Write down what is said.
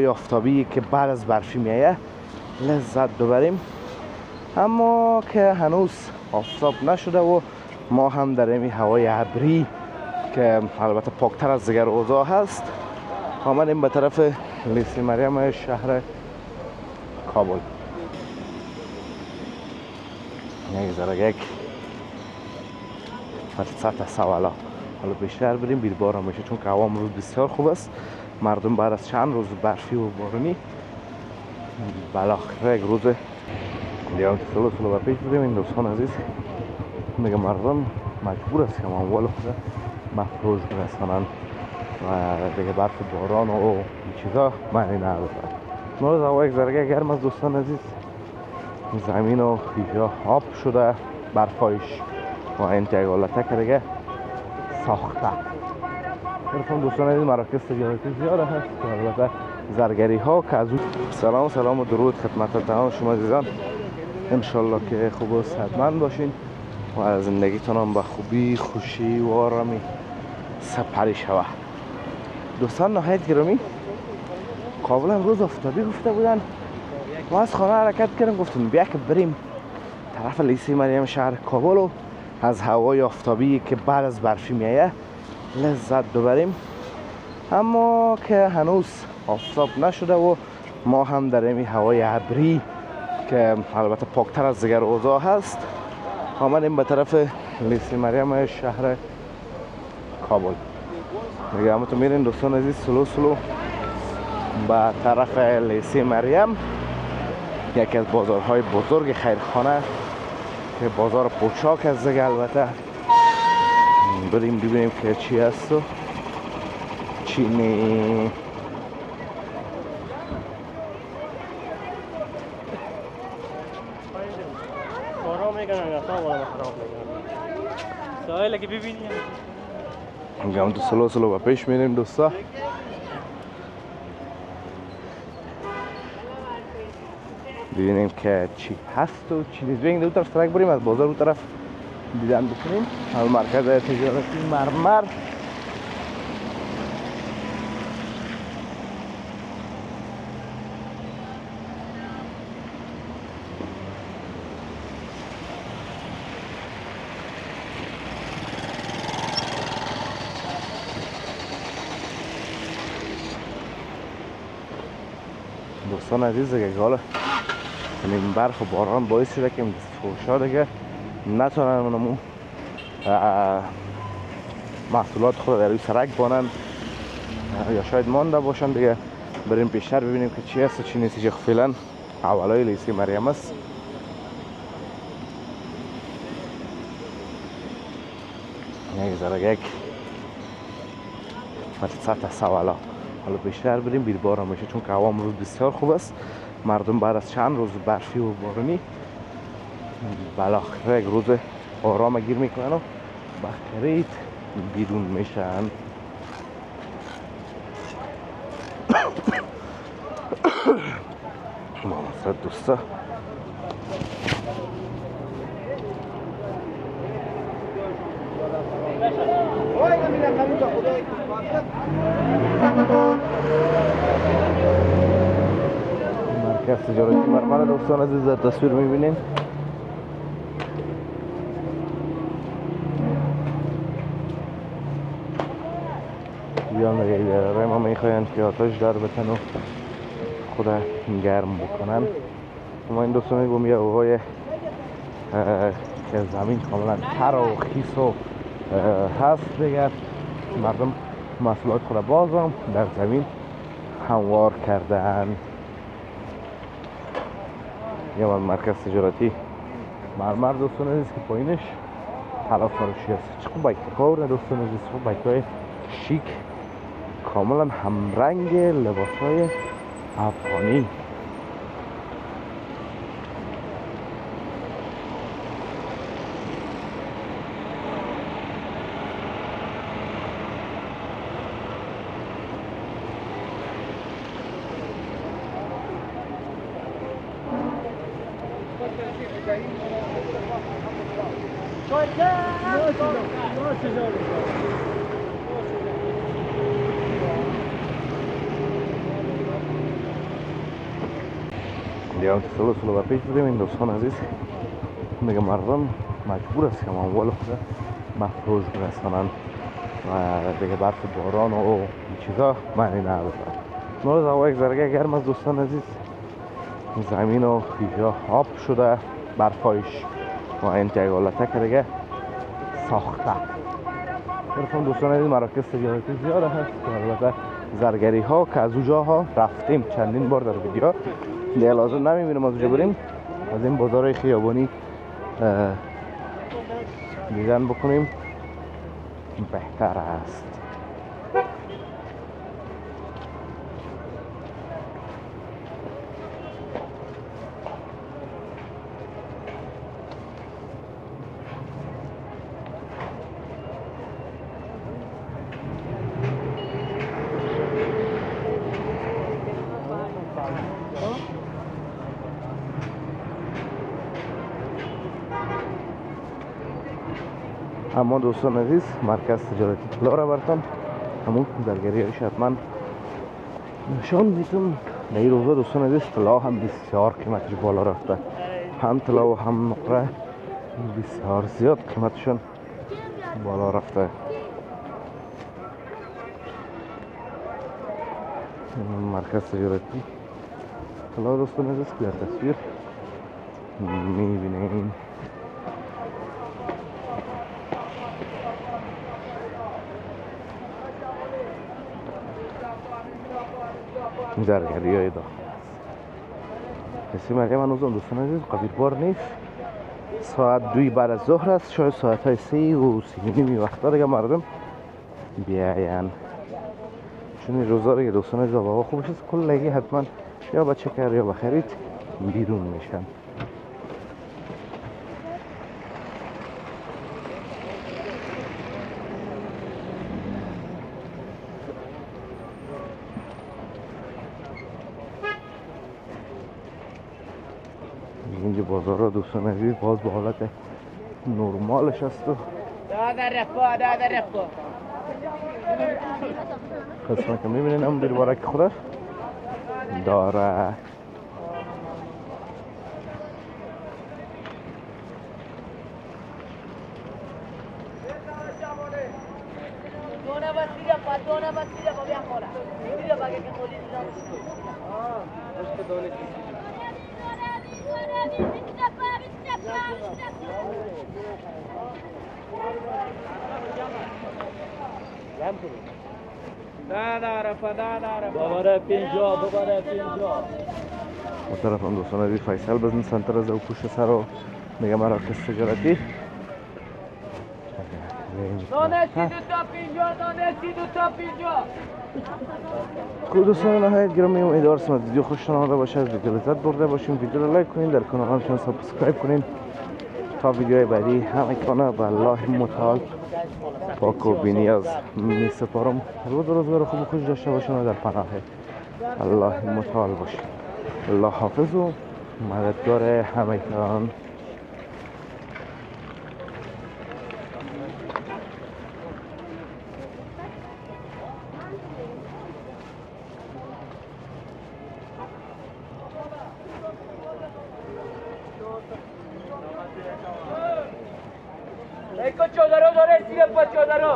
آفتابی که بعد از برفی میایه لذت ببریم، اما که هنوز آفتاب نشده و ما هم در این هوای ابری که البته پاکتر از دیگر اوضاع هست آمدیم به طرف لیسی مریم شهر کابل. یک ذره یک فرصت سوالا حالا بیشتر بریم بیربار میشه چون که هوا امروز بسیار خوب است. مردم بعد از چند روز برفی و بارونی بالاخره یک روز دیگه سلو به پیش بریم. این دوستان عزیز میگه مردم مجبور است که اموال خود مفروض برسانند و دیگه برف باران و این چیزا معنی نداره. امروز هوا یک ذره گرم است دوستان عزیز، زمین و اینجا آب شده، برفایش و این تگالته که دیگه ساخته. گرفتم دوستان عزیز مراکز تجارتی زیاده هست و البته زرگری ها که از اون سلام و درود خدمت تمام شما عزیزان، انشالله که خوب و صحتمند باشین و زندگیتون هم به خوبی خوشی و آرامی سپری شود. دوستان نهایت گرامی، کابل امروز آفتابی گفته بودن، ما از خانه حرکت کردیم گفتیم بیا که بریم طرف لیسی مریم شهر کابل و از هوای آفتابی که بعد از برفی میایه لذت ببریم، اما که هنوز آفتاب نشده و ما هم در این هوای ابری که البته پاکتر از دیگر اوضاع هست آمدیم به طرف لیسی مریم شهر کابل. دیگه همونطور میرین دوستان عزیز سلو به طرف لیسی مریم، یکی از بازارهای بزرگ خیرخانه که بازار پوشاک است دیگه. البته بریم ببینیم که چی هست و چی نی. اینجا هم تو سلو به پیش میریم دوستا. ببینیم که چی هست و چی نیست. ببینیم دو طرف سرک بریم از بازار دو طرف دیدن بکنیم. حالا مرکز تجارتی مرمر دوستان عزیز دیگه حالا این برف و باران باعث شده که این فروشا دیگه نتونن اونمون محصولات خود در روی سرک بانن یا شاید مانده باشن دیگه. بریم پیشتر ببینیم که چی هست و چی نیست. فعلا اولای لیسی مریم است. یک ذره یک فرصت سوالا حالا بیشتر بریم بیربار میشه چون که هوا امروز بسیار خوب است. مردم بعد از چند روز برفی و بارونی بالاخره یک روز آرام گیر میکنن و با خرید بیرون میشن. مامسد دوستا مرکز تجارتی مرمر دوستان عزیز در تصویر میبینین. بیان دیگه ما میخواین که آتش در بتن و خود گرم بکنن. ما این دوستان میگم یه هوای که زمین کاملا تر و خیس و هست دیگه. مردم محصولات خود باز هم در زمین هموار کردن. یه مرکز تجارتی مرمر دوستان عزیز که پایینش طلا فروشی است. چقدر بایک کار دوستان عزیز، بایک های شیک کاملا همرنگ لباس های افغانی. دیگه سلو و پیش بریم. این دوستان عزیز دیگه مردم مجبور است که اموال خود مفروش برسانند و دیگه برف باران و این چیزا معنی نداره. امروز هوا یک ذره گرم است دوستان عزیز، زمین و اینجا آب شده، برفایش و این که حالته که دیگه ساخته. برفتم دوستان عزیز مراکز تجارتی زیاد هست، البته زرگری ها که از اونجا ها رفتیم چندین بار در ویدیو، دیگه لازم نمیبینیم از اونجا بریم. از این بازار خیابانی دیدن بکنیم بهتر است. اما دوستان عزیز مرکز تجارتی طلا را براتون همون درگریش حتما نشان میتون. در این روزا دوستان عزیز طلا هم بسیار قیمتش بالا رفته، هم طلا و هم نقره بسیار زیاد قیمتشون بالا رفته. مرکز تجارتی طلا دوستان عزیز که در تصویر میبینین. زرگری های داخل است. کسی مریم هنوزم دوستان عزیز قبیل بار نیست. ساعت 2 بعد از ظهر است، شاید ساعت های 3 و 3:30 وقتا دیگه مردم بیاین، چون این روزا دیگه دوستان عزیز هوا خوبش است، کلگی حتما یا به چکر یا به خرید بیرون میشن. اینجا بازار ها دوستان عزیز باز به حالت نرمالش است و قسمه که میبینین هم دیر بارک خوده داره. دوباره 50 و طرف هم دوستان عزیز فیصل بزن سنتر از او پوشت سر و دیگه مراکز تجارتی دانه 32 تا 50 دانه 32 تا 50. خود دوستان نهایت گرامی امیدوارم از ویدیو خوشتون آمده باشه، از ویدیو لذت برده باشیم. ویدیو رو لایک کنین، در کانال همچنان سابسکرایب کنین تا ویدیوهای بعدی همه کنه. و الله متعال پاک و بی‌نیاز می سپارم. روزگار خوب و خوش داشته باشین و در پناه الله متعال باشین. الله حافظ و مددگار همه کان. Ecco Ciodaro, dovresti che fa Ciodaro?